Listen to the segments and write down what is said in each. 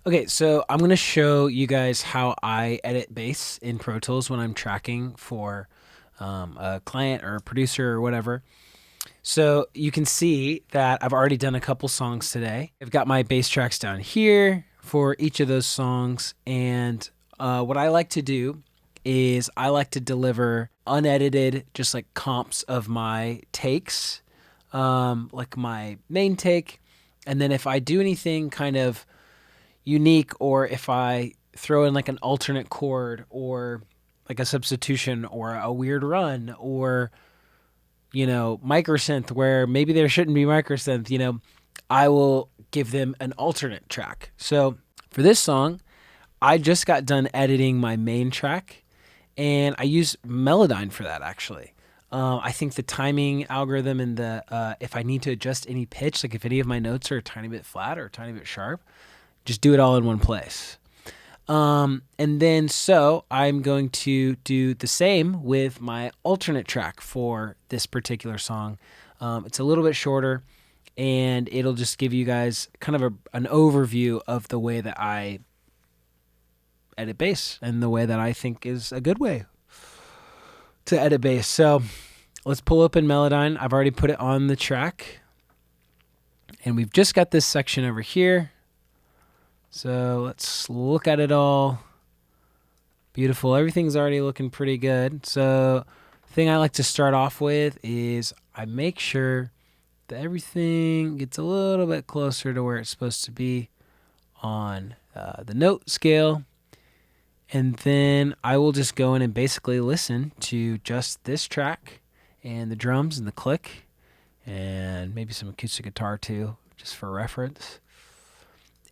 Okay, so I'm going to show you guys how I edit bass in Pro Tools when I'm tracking for a client or a producer or whatever. So you can see that I've already done a couple songs today. I've got my bass tracks down here for each of those songs. And what I like to do is I like to deliver unedited, just like comps of my takes, like my main take. And then if I do anything kind of unique, or if I throw in like an alternate chord or like a substitution or a weird run or microsynth where maybe there shouldn't be microsynth, I will give them an alternate track. So for this song, I just got done editing my main track, and I use Melodyne for that actually. I think the timing algorithm and the if I need to adjust any pitch, like if any of my notes are a tiny bit flat or a tiny bit sharp, just do it all in one place. And then so I'm going to do the same with my alternate track for this particular song. It's a little bit shorter, and it'll just give you guys kind of an overview of the way that I edit bass and the way that I think is a good way to edit bass. So let's pull open Melodyne. I've already put it on the track, and we've just got this section over here. So let's look at it all. Beautiful. Everything's already looking pretty good. So the thing I like to start off with is I make sure that everything gets a little bit closer to where it's supposed to be on the note scale. And then I will just go in and basically listen to just this track and the drums and the click and maybe some acoustic guitar too, just for reference.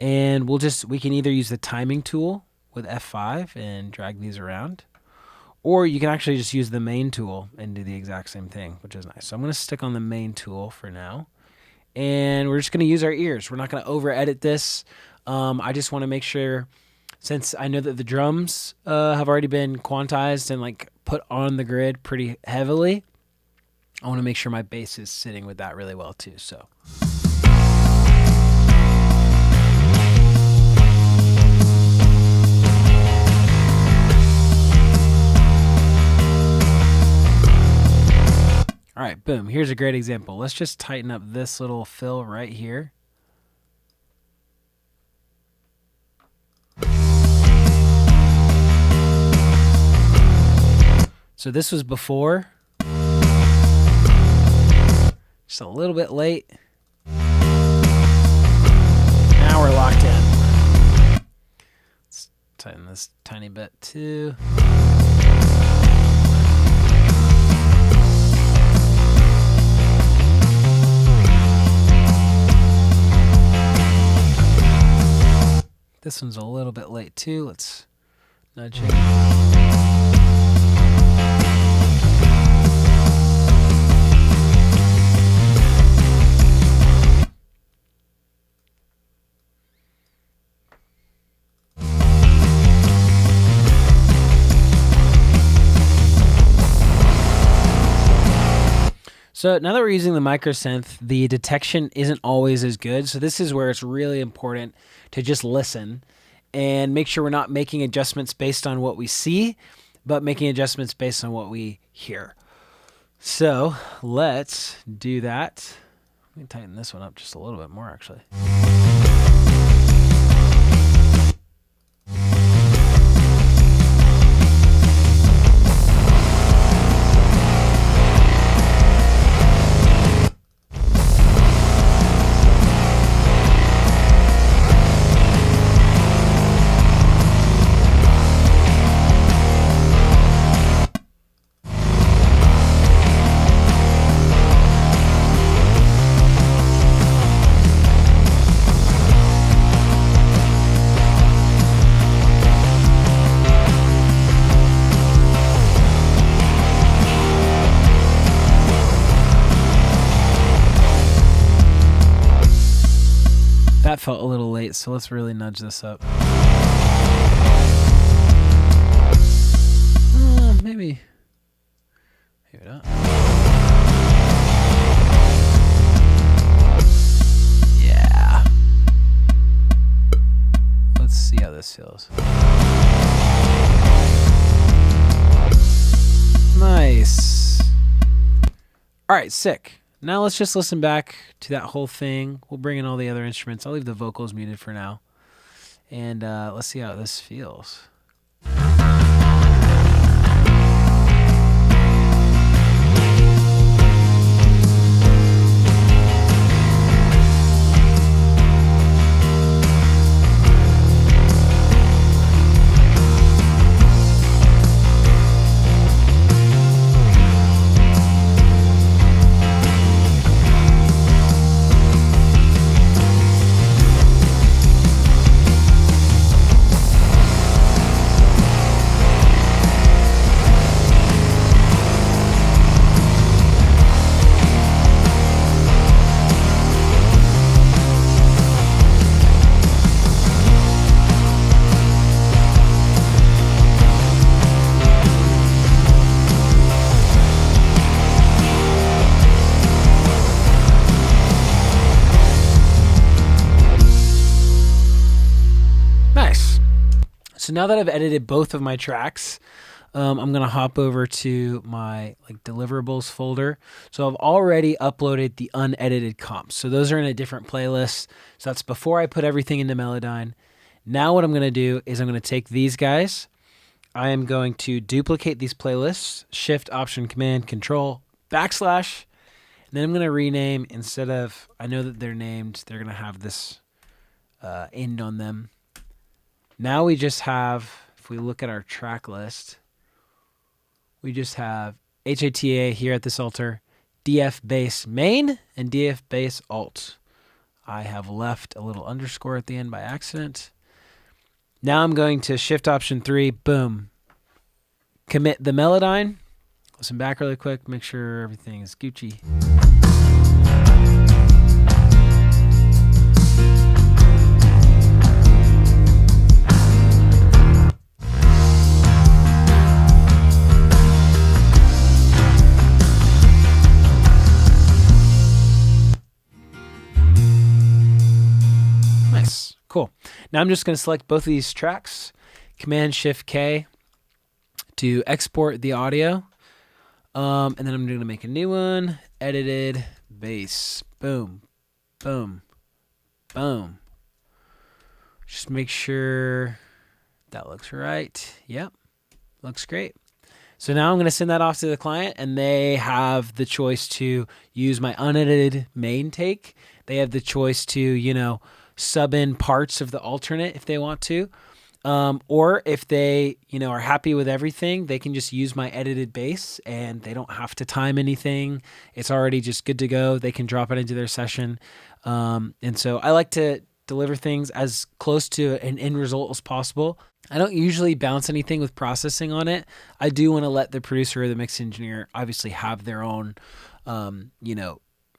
And we can either use the timing tool with F5 and drag these around, or you can actually just use the main tool and do the exact same thing, which is nice. So I'm going to stick on the main tool for now, and we're just going to use our ears. We're not going to over edit this. I just want to make sure, since I know that the drums have already been quantized and like put on the grid pretty heavily, I want to make sure my bass is sitting with that really well too. So. All right, boom. Here's a great example. Let's just tighten up this little fill right here. So this was before. Just a little bit late. Now we're locked in. Let's tighten this tiny bit too. This one's a little bit late too. Let's nudge it. So now that we're using the microsynth, the detection isn't always as good. So this is where it's really important to just listen and make sure we're not making adjustments based on what we see, but making adjustments based on what we hear. So let's do that. Let me tighten this one up just a little bit more, actually. That felt a little late, so let's really nudge this up. Maybe not. Yeah. Let's this feels. Nice. All right, sick. Now let's just listen back to that whole thing. We'll bring in all the other instruments. I'll leave the vocals muted for now. And let's see how this feels. So now that I've edited both of my tracks, I'm going to hop over to my deliverables folder. So I've already uploaded the unedited comps. So those are in a different playlist. So that's before I put everything into Melodyne. Now what I'm going to do is I'm going to take these guys. I am going to duplicate these playlists, Shift, Option, Command, Control, \. And then I'm going to rename, instead of, I know that they're named, they're going to have this end on them. Now we just have, if we look at our track list, we just have HATA here at this altar, DF bass main, and DF bass alt. I have left a little underscore at the end by accident. Now I'm going to Shift Option 3, boom. Commit the Melodyne. Listen back really quick, make sure everything is Gucci. Cool. Now I'm just going to select both of these tracks, Command-Shift-K to export the audio. And then I'm going to make a new one, edited bass. Boom, boom, boom. Just make sure that looks right. Yep, looks great. So now I'm going to send that off to the client, and they have the choice to use my unedited main take. They have the choice to, sub in parts of the alternate if they want to. Or if they, are happy with everything, they can just use my edited bass and they don't have to time anything. It's already just good to go. They can drop it into their session. And so I like to deliver things as close to an end result as possible. I don't usually bounce anything with processing on it. I do want to let the producer or the mix engineer obviously have their own,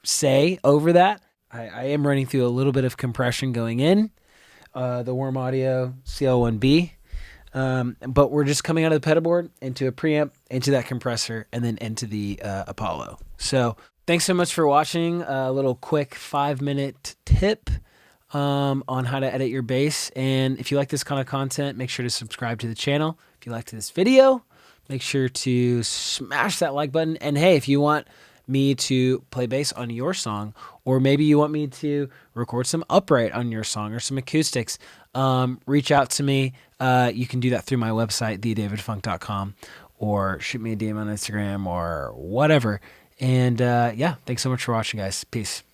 say over that. I am running through a little bit of compression going in, the Warm Audio CL1B, but we're just coming out of the pedal board into a preamp, into that compressor, and then into the Apollo. So thanks so much for watching. A little quick 5-minute tip on how to edit your bass. And if you like this kind of content, make sure to subscribe to the channel. If you liked this video, make sure to smash that like button. And hey, if you want me to play bass on your song, or maybe you want me to record some upright on your song or some acoustics, reach out to me. You can do that through my website, thedavidfunk.com, or shoot me a DM on Instagram or whatever. And yeah, thanks so much for watching, guys. Peace.